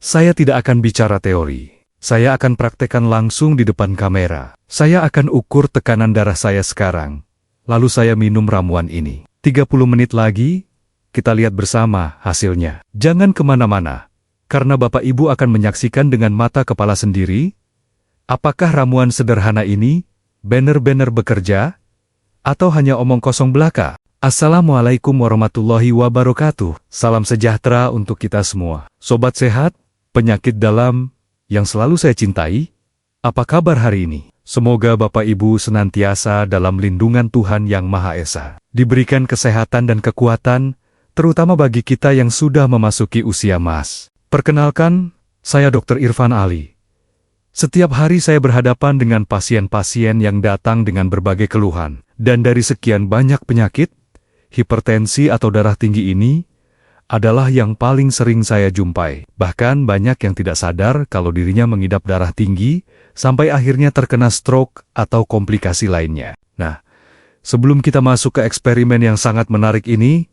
Saya tidak akan bicara teori. Saya akan praktekkan langsung di depan kamera. Saya akan ukur tekanan darah saya sekarang. Lalu saya minum ramuan ini. 30 menit lagi, kita lihat bersama hasilnya. Jangan kemana-mana, karena Bapak Ibu akan menyaksikan dengan mata kepala sendiri, apakah ramuan sederhana ini benar-benar bekerja, atau hanya omong kosong belaka. Assalamualaikum warahmatullahi wabarakatuh. Salam sejahtera untuk kita semua. Sobat sehat, penyakit dalam yang selalu saya cintai, apa kabar hari ini? Semoga Bapak Ibu senantiasa dalam lindungan Tuhan Yang Maha Esa. Diberikan kesehatan dan kekuatan, terutama bagi kita yang sudah memasuki usia emas. Perkenalkan, saya Dr. Irfan Ali. Setiap hari saya berhadapan dengan pasien-pasien yang datang dengan berbagai keluhan. Dan dari sekian banyak penyakit, hipertensi atau darah tinggi ini adalah yang paling sering saya jumpai. Bahkan banyak yang tidak sadar kalau dirinya mengidap darah tinggi, sampai akhirnya terkena stroke atau komplikasi lainnya. Nah, sebelum kita masuk ke eksperimen yang sangat menarik ini,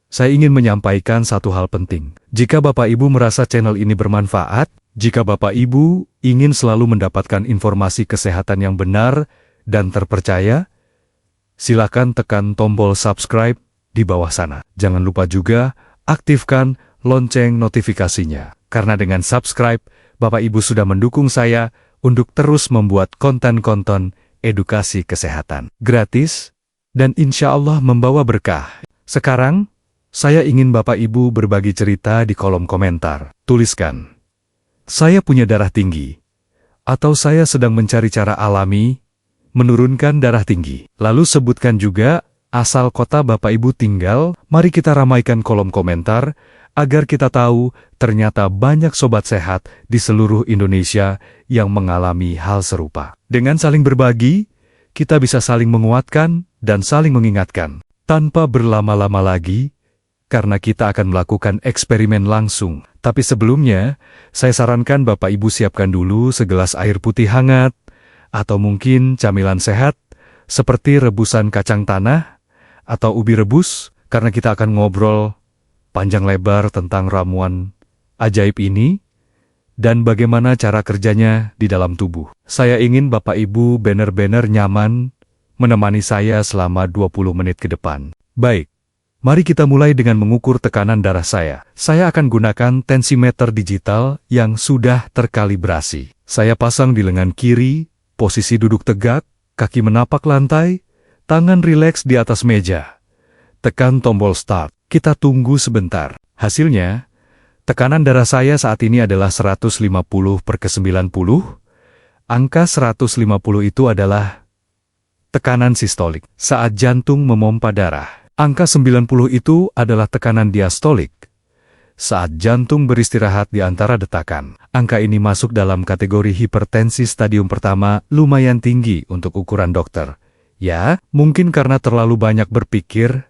saya ingin menyampaikan satu hal penting. Jika Bapak Ibu merasa channel ini bermanfaat, jika Bapak Ibu ingin selalu mendapatkan informasi kesehatan yang benar dan terpercaya, silakan tekan tombol subscribe di bawah sana. Jangan lupa juga aktifkan lonceng notifikasinya. Karena dengan subscribe, Bapak Ibu sudah mendukung saya untuk terus membuat konten-konten edukasi kesehatan. Gratis, dan insya Allah membawa berkah. Sekarang, saya ingin Bapak Ibu berbagi cerita di kolom komentar. Tuliskan, saya punya darah tinggi, atau saya sedang mencari cara alami menurunkan darah tinggi. Lalu sebutkan juga asal kota Bapak Ibu tinggal. Mari kita ramaikan kolom komentar, agar kita tahu ternyata banyak sobat sehat di seluruh Indonesia yang mengalami hal serupa. Dengan saling berbagi, kita bisa saling menguatkan dan saling mengingatkan. Tanpa berlama-lama lagi, karena kita akan melakukan eksperimen langsung. Tapi sebelumnya, saya sarankan Bapak Ibu siapkan dulu segelas air putih hangat, atau mungkin camilan sehat, seperti rebusan kacang tanah, atau ubi rebus, karena kita akan ngobrol panjang lebar tentang ramuan ajaib ini, dan bagaimana cara kerjanya di dalam tubuh. Saya ingin Bapak Ibu benar-benar nyaman menemani saya selama 20 menit ke depan. Baik, mari kita mulai dengan mengukur tekanan darah saya. Saya akan gunakan tensimeter digital yang sudah terkalibrasi. Saya pasang di lengan kiri, posisi duduk tegak, kaki menapak lantai, tangan rileks di atas meja. Tekan tombol start. Kita tunggu sebentar. Hasilnya, tekanan darah saya saat ini adalah 150/90. Angka 150 itu adalah tekanan sistolik, saat jantung memompa darah. Angka 90 itu adalah tekanan diastolik, saat jantung beristirahat di antara detakan. Angka ini masuk dalam kategori hipertensi stadium pertama, lumayan tinggi untuk ukuran dokter. Ya, mungkin karena terlalu banyak berpikir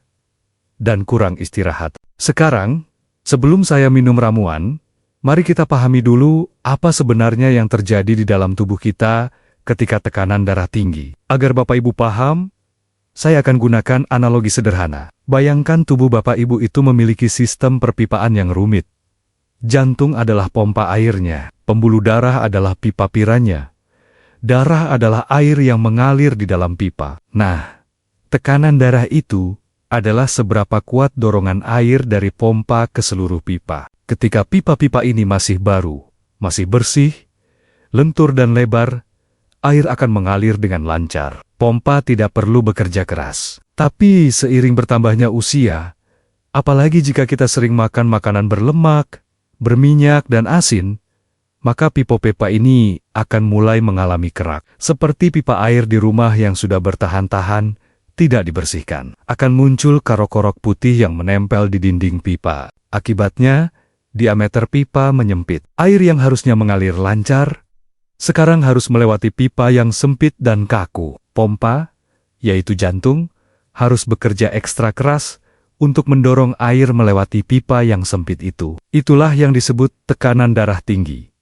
dan kurang istirahat. Sekarang, sebelum saya minum ramuan, mari kita pahami dulu apa sebenarnya yang terjadi di dalam tubuh kita ketika tekanan darah tinggi. Agar Bapak Ibu paham, saya akan gunakan analogi sederhana. Bayangkan tubuh Bapak Ibu itu memiliki sistem perpipaan yang rumit. Jantung adalah pompa airnya, pembuluh darah adalah pipa piranya. Darah adalah air yang mengalir di dalam pipa. Nah, tekanan darah itu adalah seberapa kuat dorongan air dari pompa ke seluruh pipa. Ketika pipa-pipa ini masih baru, masih bersih, lentur dan lebar, air akan mengalir dengan lancar. Pompa tidak perlu bekerja keras. Tapi seiring bertambahnya usia, apalagi jika kita sering makan makanan berlemak, berminyak dan asin, maka pipa-pipa ini akan mulai mengalami kerak. Seperti pipa air di rumah yang sudah bertahan-tahan, tidak dibersihkan. Akan muncul korok-korok putih yang menempel di dinding pipa. Akibatnya, diameter pipa menyempit. Air yang harusnya mengalir lancar, sekarang harus melewati pipa yang sempit dan kaku. Pompa, yaitu jantung, harus bekerja ekstra keras untuk mendorong air melewati pipa yang sempit itu. Itulah yang disebut tekanan darah tinggi.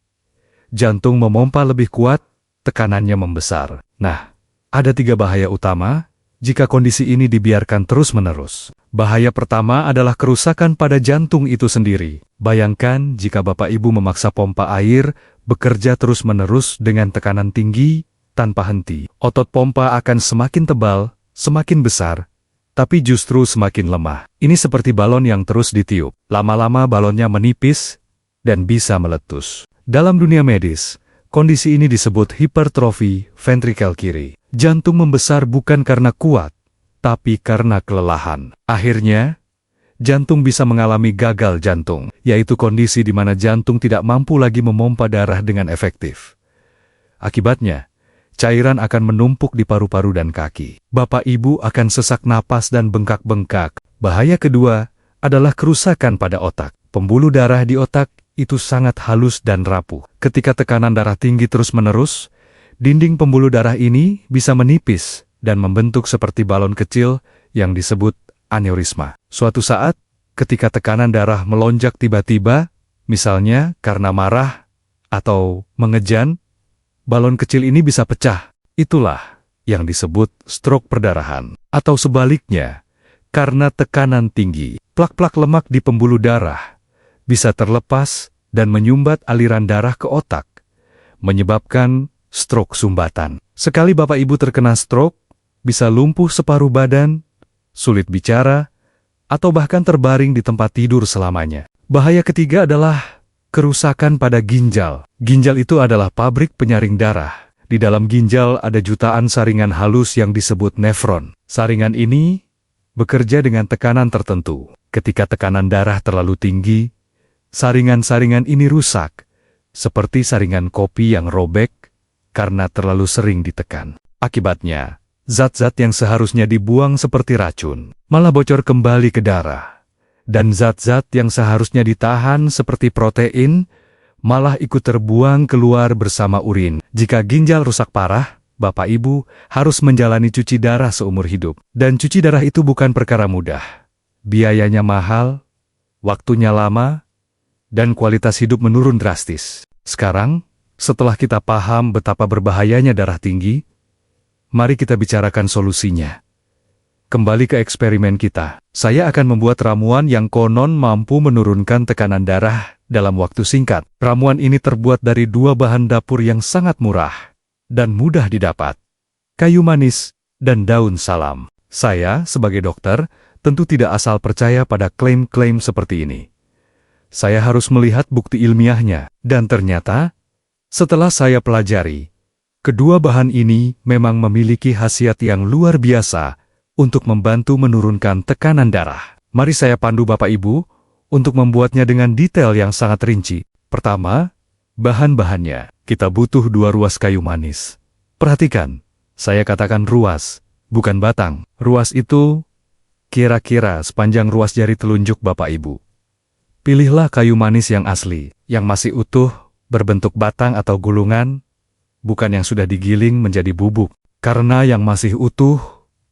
Jantung memompa lebih kuat, tekanannya membesar. Nah, ada 3 bahaya utama jika kondisi ini dibiarkan terus-menerus. Bahaya pertama adalah kerusakan pada jantung itu sendiri. Bayangkan jika Bapak Ibu memaksa pompa air bekerja terus-menerus dengan tekanan tinggi tanpa henti. Otot pompa akan semakin tebal, semakin besar, tapi justru semakin lemah. Ini seperti balon yang terus ditiup. Lama-lama balonnya menipis dan bisa meletus. Dalam dunia medis, kondisi ini disebut hipertrofi ventrikel kiri. Jantung membesar bukan karena kuat, tapi karena kelelahan. Akhirnya, jantung bisa mengalami gagal jantung, yaitu kondisi di mana jantung tidak mampu lagi memompa darah dengan efektif. Akibatnya, cairan akan menumpuk di paru-paru dan kaki. Bapak Ibu akan sesak napas dan bengkak-bengkak. Bahaya kedua adalah kerusakan pada otak. Pembuluh darah di otak itu sangat halus dan rapuh. Ketika tekanan darah tinggi terus-menerus, dinding pembuluh darah ini bisa menipis dan membentuk seperti balon kecil yang disebut aneurisma. Suatu saat, ketika tekanan darah melonjak tiba-tiba, misalnya karena marah atau mengejan, balon kecil ini bisa pecah. Itulah yang disebut stroke perdarahan. Atau sebaliknya, karena tekanan tinggi, plak-plak lemak di pembuluh darah bisa terlepas dan menyumbat aliran darah ke otak, menyebabkan stroke sumbatan. Sekali Bapak Ibu terkena stroke, bisa lumpuh separuh badan, sulit bicara, atau bahkan terbaring di tempat tidur selamanya. Bahaya ketiga adalah kerusakan pada ginjal. Ginjal itu adalah pabrik penyaring darah. Di dalam ginjal ada jutaan saringan halus yang disebut nefron. Saringan ini bekerja dengan tekanan tertentu. Ketika tekanan darah terlalu tinggi, saringan-saringan ini rusak, seperti saringan kopi yang robek karena terlalu sering ditekan. Akibatnya, zat-zat yang seharusnya dibuang seperti racun, malah bocor kembali ke darah. Dan zat-zat yang seharusnya ditahan seperti protein, malah ikut terbuang keluar bersama urin. Jika ginjal rusak parah, Bapak Ibu harus menjalani cuci darah seumur hidup. Dan cuci darah itu bukan perkara mudah. Biayanya mahal, waktunya lama, dan kualitas hidup menurun drastis. Sekarang, setelah kita paham betapa berbahayanya darah tinggi, mari kita bicarakan solusinya. Kembali ke eksperimen kita. Saya akan membuat ramuan yang konon mampu menurunkan tekanan darah dalam waktu singkat. Ramuan ini terbuat dari dua bahan dapur yang sangat murah dan mudah didapat: kayu manis dan daun salam. Saya, sebagai dokter, tentu tidak asal percaya pada klaim-klaim seperti ini. Saya harus melihat bukti ilmiahnya. Dan ternyata, setelah saya pelajari, kedua bahan ini memang memiliki khasiat yang luar biasa untuk membantu menurunkan tekanan darah. Mari saya pandu Bapak Ibu untuk membuatnya dengan detail yang sangat rinci. Pertama, bahan-bahannya. Kita butuh 2 ruas kayu manis. Perhatikan, saya katakan ruas, bukan batang. Ruas itu kira-kira sepanjang ruas jari telunjuk Bapak Ibu. Pilihlah kayu manis yang asli, yang masih utuh, berbentuk batang atau gulungan, bukan yang sudah digiling menjadi bubuk. Karena yang masih utuh,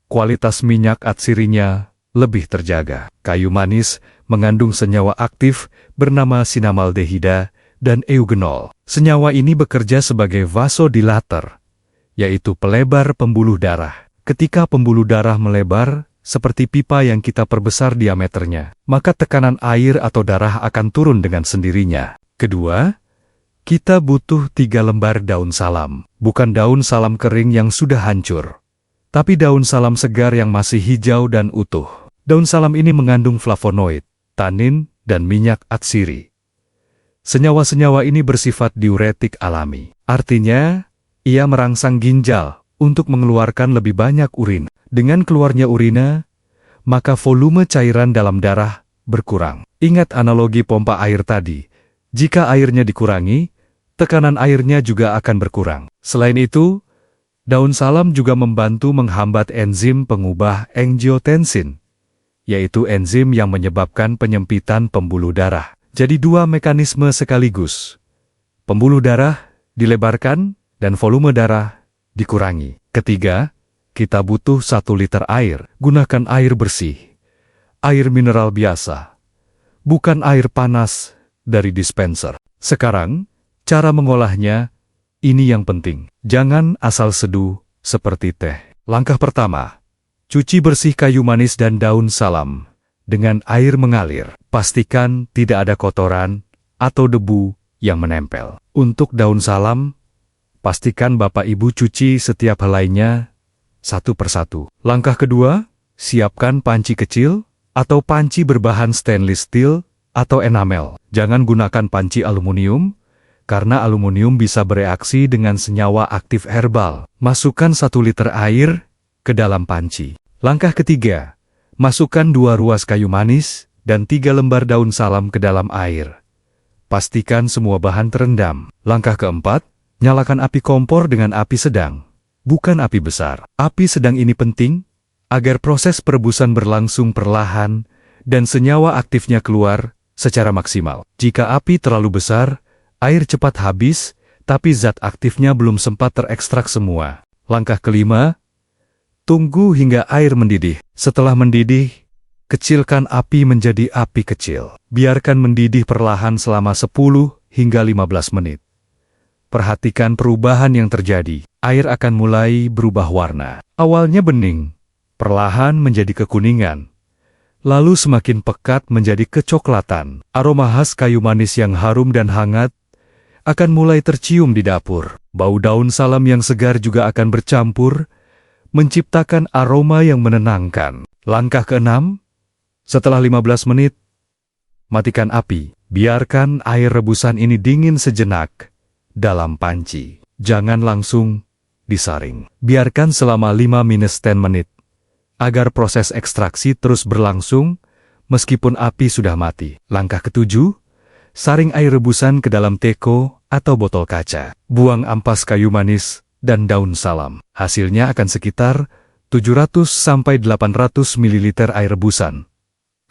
kualitas minyak atsirinya lebih terjaga. Kayu manis mengandung senyawa aktif bernama sinamaldehida dan eugenol. Senyawa ini bekerja sebagai vasodilator, yaitu pelebar pembuluh darah. Ketika pembuluh darah melebar, seperti pipa yang kita perbesar diameternya, maka tekanan air atau darah akan turun dengan sendirinya. Kedua, kita butuh 3 lembar daun salam. Bukan daun salam kering yang sudah hancur, tapi daun salam segar yang masih hijau dan utuh. Daun salam ini mengandung flavonoid, tanin, dan minyak atsiri. Senyawa-senyawa ini bersifat diuretik alami. Artinya, ia merangsang ginjal untuk mengeluarkan lebih banyak urin. Dengan keluarnya urina, maka volume cairan dalam darah berkurang. Ingat analogi pompa air tadi. Jika airnya dikurangi, tekanan airnya juga akan berkurang. Selain itu, daun salam juga membantu menghambat enzim pengubah angiotensin, yaitu enzim yang menyebabkan penyempitan pembuluh darah. Jadi 2 mekanisme sekaligus. Pembuluh darah dilebarkan dan volume darah dikurangi. Ketiga, kita butuh 1 liter air. Gunakan air bersih, air mineral biasa, bukan air panas dari dispenser. Sekarang, cara mengolahnya, ini yang penting. Jangan asal seduh seperti teh. Langkah pertama, Cuci bersih kayu manis dan daun salam dengan air mengalir. Pastikan tidak ada kotoran atau debu yang menempel. Untuk daun salam, pastikan Bapak Ibu cuci setiap helainya satu persatu. Langkah kedua, siapkan panci kecil atau panci berbahan stainless steel atau enamel. Jangan gunakan panci aluminium, karena aluminium bisa bereaksi dengan senyawa aktif herbal. Masukkan 1 liter air ke dalam panci. Langkah ketiga, masukkan 2 ruas kayu manis dan 3 lembar daun salam ke dalam air. Pastikan semua bahan terendam. Langkah keempat, nyalakan api kompor dengan api sedang, bukan api besar. Api sedang ini penting agar proses perebusan berlangsung perlahan dan senyawa aktifnya keluar secara maksimal. Jika api terlalu besar, air cepat habis, tapi zat aktifnya belum sempat terekstrak semua. Langkah kelima, tunggu hingga air mendidih. Setelah mendidih, kecilkan api menjadi api kecil. Biarkan mendidih perlahan selama 10 hingga 15 menit. Perhatikan perubahan yang terjadi. Air akan mulai berubah warna. Awalnya bening, perlahan menjadi kekuningan, lalu semakin pekat menjadi kecoklatan. Aroma khas kayu manis yang harum dan hangat akan mulai tercium di dapur. Bau daun salam yang segar juga akan bercampur, menciptakan aroma yang menenangkan. Langkah keenam, setelah 15 menit, matikan api. Biarkan air rebusan ini dingin sejenak dalam panci. Jangan langsung disaring. Biarkan selama 5-10 menit, agar proses ekstraksi terus berlangsung meskipun api sudah mati. Langkah ketujuh, saring air rebusan ke dalam teko atau botol kaca. Buang ampas kayu manis dan daun salam. Hasilnya akan sekitar 700-800 ml air rebusan,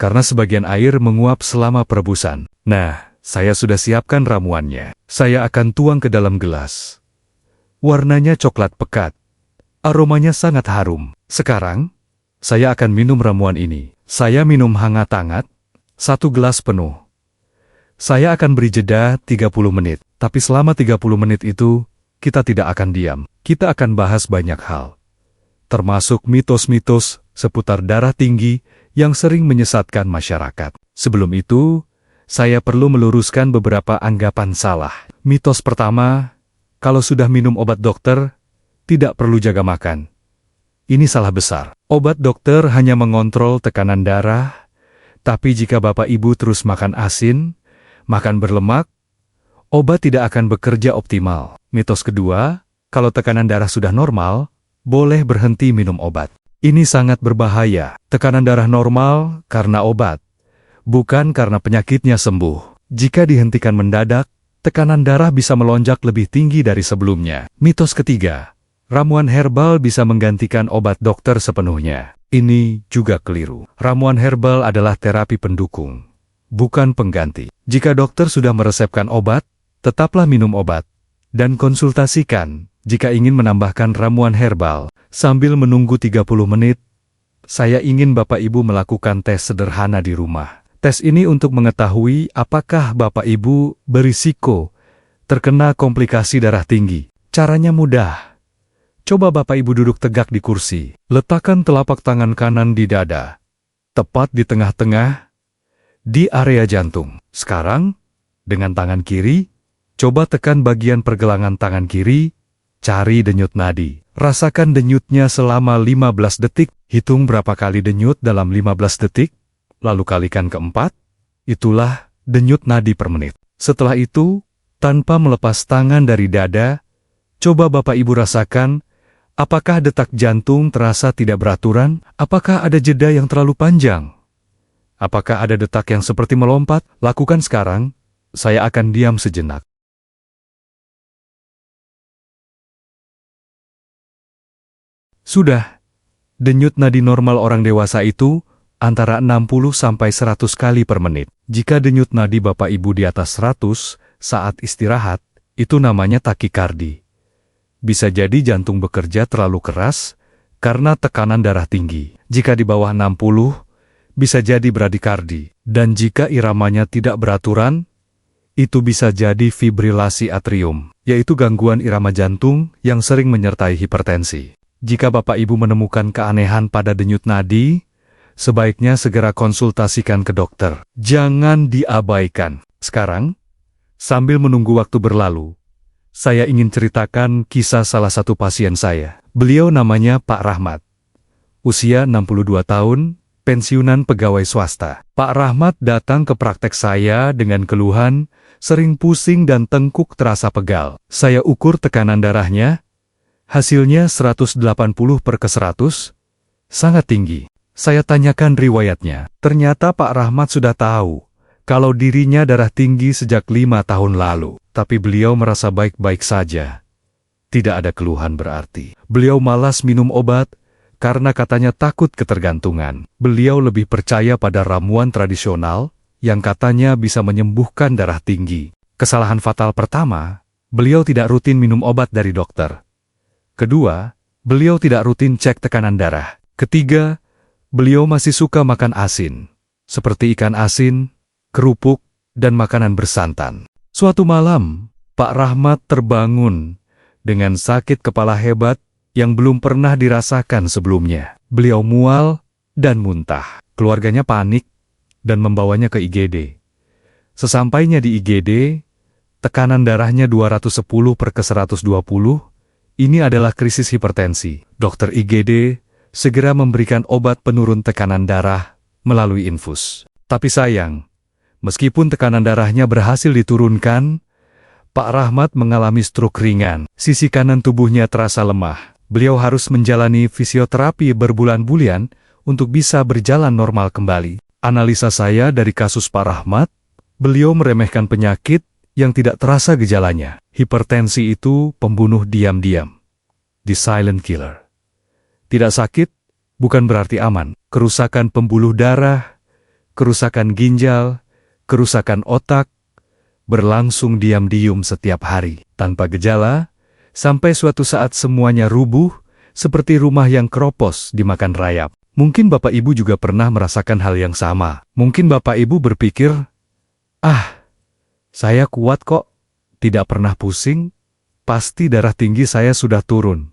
karena sebagian air menguap selama perebusan. Nah, saya sudah siapkan ramuannya. Saya akan tuang ke dalam gelas. Warnanya coklat pekat. Aromanya sangat harum. Sekarang, saya akan minum ramuan ini. Saya minum hangat-hangat, 1 gelas penuh. Saya akan beri jeda 30 menit. Tapi selama 30 menit itu, kita tidak akan diam. Kita akan bahas banyak hal, termasuk mitos-mitos seputar darah tinggi yang sering menyesatkan masyarakat. Sebelum itu, saya perlu meluruskan beberapa anggapan salah. Mitos pertama, kalau sudah minum obat dokter, tidak perlu jaga makan. Ini salah besar. Obat dokter hanya mengontrol tekanan darah, tapi jika Bapak Ibu terus makan asin, makan berlemak, obat tidak akan bekerja optimal. Mitos kedua, kalau tekanan darah sudah normal, boleh berhenti minum obat. Ini sangat berbahaya. Tekanan darah normal karena obat, bukan karena penyakitnya sembuh. Jika dihentikan mendadak, tekanan darah bisa melonjak lebih tinggi dari sebelumnya. Mitos ketiga, ramuan herbal bisa menggantikan obat dokter sepenuhnya. Ini juga keliru. Ramuan herbal adalah terapi pendukung, bukan pengganti. Jika dokter sudah meresepkan obat, tetaplah minum obat, dan konsultasikan jika ingin menambahkan ramuan herbal. Sambil menunggu 30 menit, saya ingin Bapak Ibu melakukan tes sederhana di rumah. Tes ini untuk mengetahui apakah Bapak Ibu berisiko terkena komplikasi darah tinggi. Caranya mudah. Coba Bapak Ibu duduk tegak di kursi. Letakkan telapak tangan kanan di dada, tepat di tengah-tengah, di area jantung. Sekarang, dengan tangan kiri, coba tekan bagian pergelangan tangan kiri, cari denyut nadi. Rasakan denyutnya selama 15 detik. Hitung berapa kali denyut dalam 15 detik, lalu kalikan ke 4. Itulah denyut nadi per menit. Setelah itu, tanpa melepas tangan dari dada, coba Bapak Ibu rasakan, apakah detak jantung terasa tidak beraturan? Apakah ada jeda yang terlalu panjang? Apakah ada detak yang seperti melompat? Lakukan sekarang, saya akan diam sejenak. Sudah, denyut nadi normal orang dewasa itu antara 60-100 kali per menit. Jika denyut nadi Bapak Ibu di atas 100 saat istirahat, itu namanya takikardi. Bisa jadi jantung bekerja terlalu keras karena tekanan darah tinggi. Jika di bawah 60, bisa jadi bradikardi. Dan jika iramanya tidak beraturan, itu bisa jadi fibrilasi atrium, yaitu gangguan irama jantung yang sering menyertai hipertensi. Jika Bapak Ibu menemukan keanehan pada denyut nadi, sebaiknya segera konsultasikan ke dokter. Jangan diabaikan. Sekarang, sambil menunggu waktu berlalu, saya ingin ceritakan kisah salah satu pasien saya. Beliau namanya Pak Rahmat. Usia 62 tahun, pensiunan pegawai swasta. Pak Rahmat datang ke praktek saya dengan keluhan, sering pusing dan tengkuk terasa pegal. Saya ukur tekanan darahnya, hasilnya 180/100, sangat tinggi. Saya tanyakan riwayatnya. Ternyata Pak Rahmat sudah tahu kalau dirinya darah tinggi sejak 5 tahun lalu. Tapi beliau merasa baik-baik saja. Tidak ada keluhan berarti. Beliau malas minum obat karena katanya takut ketergantungan. Beliau lebih percaya pada ramuan tradisional yang katanya bisa menyembuhkan darah tinggi. Kesalahan fatal pertama, beliau tidak rutin minum obat dari dokter. Kedua, beliau tidak rutin cek tekanan darah. Ketiga, beliau masih suka makan asin, seperti ikan asin, kerupuk, dan makanan bersantan. Suatu malam, Pak Rahmat terbangun dengan sakit kepala hebat yang belum pernah dirasakan sebelumnya. Beliau mual dan muntah. Keluarganya panik dan membawanya ke IGD. Sesampainya di IGD, tekanan darahnya 210/120. Ini adalah krisis hipertensi. Dokter IGD segera memberikan obat penurun tekanan darah melalui infus. Tapi sayang, meskipun tekanan darahnya berhasil diturunkan, Pak Rahmat mengalami stroke ringan. Sisi kanan tubuhnya terasa lemah. Beliau harus menjalani fisioterapi berbulan-bulan untuk bisa berjalan normal kembali. Analisa saya dari kasus Pak Rahmat, beliau meremehkan penyakit yang tidak terasa gejalanya. Hipertensi itu pembunuh diam-diam. The silent killer. Tidak sakit, bukan berarti aman. Kerusakan pembuluh darah, kerusakan ginjal, kerusakan otak, berlangsung diam-diam setiap hari, tanpa gejala, sampai suatu saat semuanya rubuh, seperti rumah yang keropos dimakan rayap. Mungkin Bapak Ibu juga pernah merasakan hal yang sama. Mungkin Bapak Ibu berpikir, saya kuat kok, tidak pernah pusing, pasti darah tinggi saya sudah turun.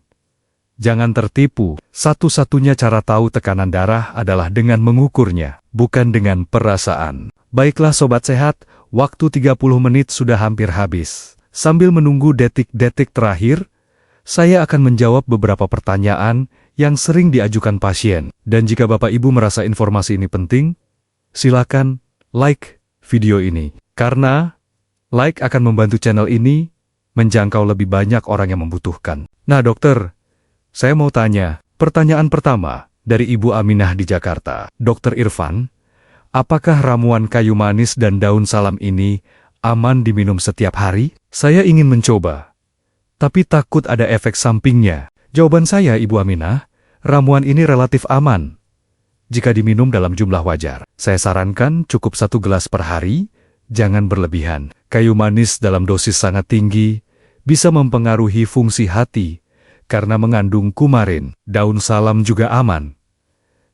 Jangan tertipu, satu-satunya cara tahu tekanan darah adalah dengan mengukurnya, bukan dengan perasaan. Baiklah Sobat Sehat, waktu 30 menit sudah hampir habis. Sambil menunggu detik-detik terakhir, saya akan menjawab beberapa pertanyaan yang sering diajukan pasien. Dan jika Bapak Ibu merasa informasi ini penting, silakan like video ini. Karena like akan membantu channel ini menjangkau lebih banyak orang yang membutuhkan. Nah dokter, saya mau tanya, pertanyaan pertama dari Ibu Aminah di Jakarta. Dokter Irfan, apakah ramuan kayu manis dan daun salam ini aman diminum setiap hari? Saya ingin mencoba, tapi takut ada efek sampingnya. Jawaban saya, Ibu Aminah, ramuan ini relatif aman jika diminum dalam jumlah wajar. Saya sarankan cukup 1 gelas per hari, jangan berlebihan. Kayu manis dalam dosis sangat tinggi bisa mempengaruhi fungsi hati karena mengandung kumarin. Daun salam juga aman,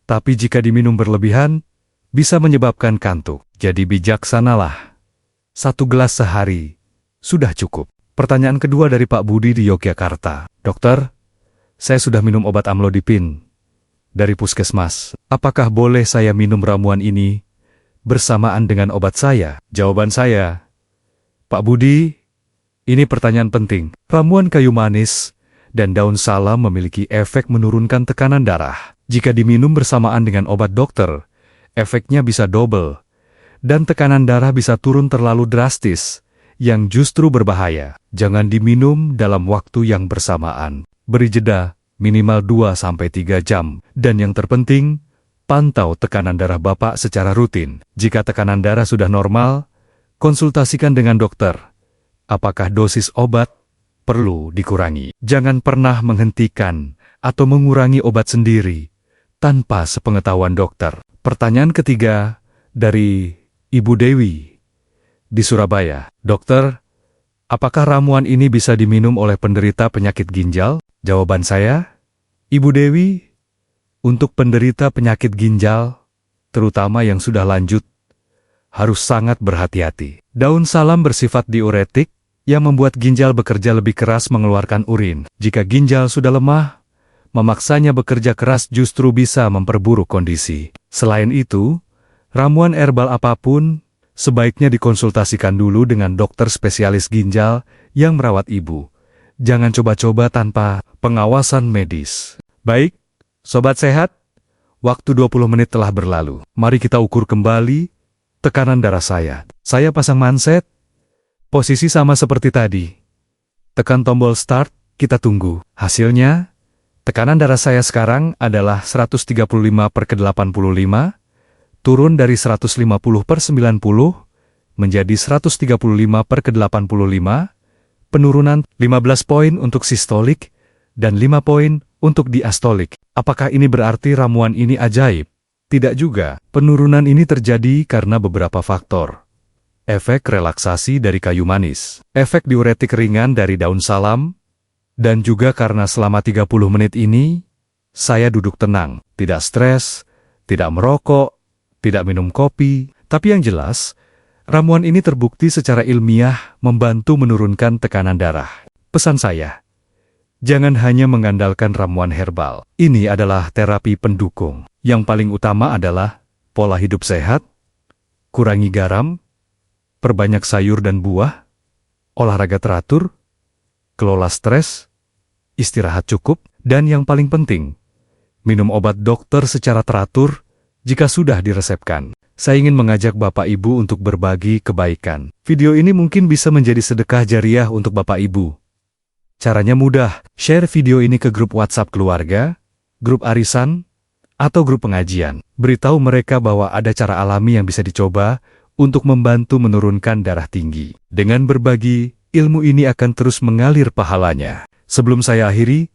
tapi jika diminum berlebihan, bisa menyebabkan kantuk. Jadi bijaksanalah. 1 gelas sehari sudah cukup. Pertanyaan kedua dari Pak Budi di Yogyakarta. Dokter, saya sudah minum obat amlodipin dari puskesmas. Apakah boleh saya minum ramuan ini bersamaan dengan obat saya? Jawaban saya, Pak Budi, ini pertanyaan penting. Ramuan kayu manis dan daun salam memiliki efek menurunkan tekanan darah. Jika diminum bersamaan dengan obat dokter, efeknya bisa double, dan tekanan darah bisa turun terlalu drastis, yang justru berbahaya. Jangan diminum dalam waktu yang bersamaan. Beri jeda minimal 2-3 jam. Dan yang terpenting, pantau tekanan darah Bapak secara rutin. Jika tekanan darah sudah normal, konsultasikan dengan dokter. Apakah dosis obat perlu dikurangi? Jangan pernah menghentikan atau mengurangi obat sendiri tanpa sepengetahuan dokter. Pertanyaan ketiga dari Ibu Dewi di Surabaya. Dokter, apakah ramuan ini bisa diminum oleh penderita penyakit ginjal? Jawaban saya, Ibu Dewi, untuk penderita penyakit ginjal, terutama yang sudah lanjut, harus sangat berhati-hati. Daun salam bersifat diuretik yang membuat ginjal bekerja lebih keras mengeluarkan urin. Jika ginjal sudah lemah, Memaksanya bekerja keras justru bisa memperburuk kondisi. Selain itu, ramuan herbal apapun sebaiknya dikonsultasikan dulu dengan dokter spesialis ginjal yang merawat ibu. Jangan coba-coba tanpa pengawasan medis. Baik, sobat sehat, waktu 20 menit telah berlalu. Mari kita ukur kembali tekanan darah saya. Saya pasang manset, posisi sama seperti tadi. Tekan tombol start, kita tunggu. Hasilnya, tekanan darah saya sekarang adalah 135/85, turun dari 150/90 menjadi 135/85, penurunan 15 poin untuk sistolik dan 5 poin untuk diastolik. Apakah ini berarti ramuan ini ajaib? Tidak juga. Penurunan ini terjadi karena beberapa faktor. Efek relaksasi dari kayu manis, efek diuretik ringan dari daun salam, dan juga karena selama 30 menit ini, saya duduk tenang, tidak stres, tidak merokok, tidak minum kopi. Tapi yang jelas, ramuan ini terbukti secara ilmiah membantu menurunkan tekanan darah. Pesan saya, jangan hanya mengandalkan ramuan herbal. Ini adalah terapi pendukung. Yang paling utama adalah pola hidup sehat, kurangi garam, perbanyak sayur dan buah, olahraga teratur, kelola stres, istirahat cukup, dan yang paling penting, minum obat dokter secara teratur jika sudah diresepkan. Saya ingin mengajak Bapak Ibu untuk berbagi kebaikan. Video ini mungkin bisa menjadi sedekah jariah untuk Bapak Ibu. Caranya mudah, share video ini ke grup WhatsApp keluarga, grup arisan, atau grup pengajian. Beritahu mereka bahwa ada cara alami yang bisa dicoba untuk membantu menurunkan darah tinggi. Dengan berbagi, ilmu ini akan terus mengalir pahalanya. Sebelum saya akhiri,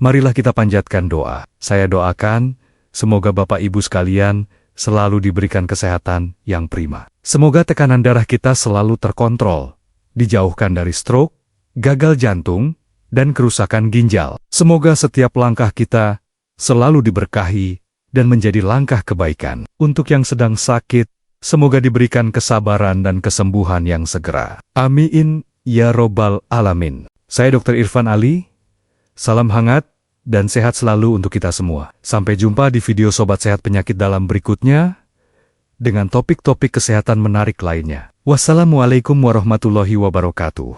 marilah kita panjatkan doa. Saya doakan, semoga Bapak Ibu sekalian selalu diberikan kesehatan yang prima. Semoga tekanan darah kita selalu terkontrol, dijauhkan dari stroke, gagal jantung, dan kerusakan ginjal. Semoga setiap langkah kita selalu diberkahi dan menjadi langkah kebaikan. Untuk yang sedang sakit, semoga diberikan kesabaran dan kesembuhan yang segera. Amin, ya Robbal Alamin. Saya Dr. Irfan Ali, salam hangat dan sehat selalu untuk kita semua. Sampai jumpa di video Sobat Sehat Penyakit Dalam berikutnya, dengan topik-topik kesehatan menarik lainnya. Wassalamualaikum warahmatullahi wabarakatuh.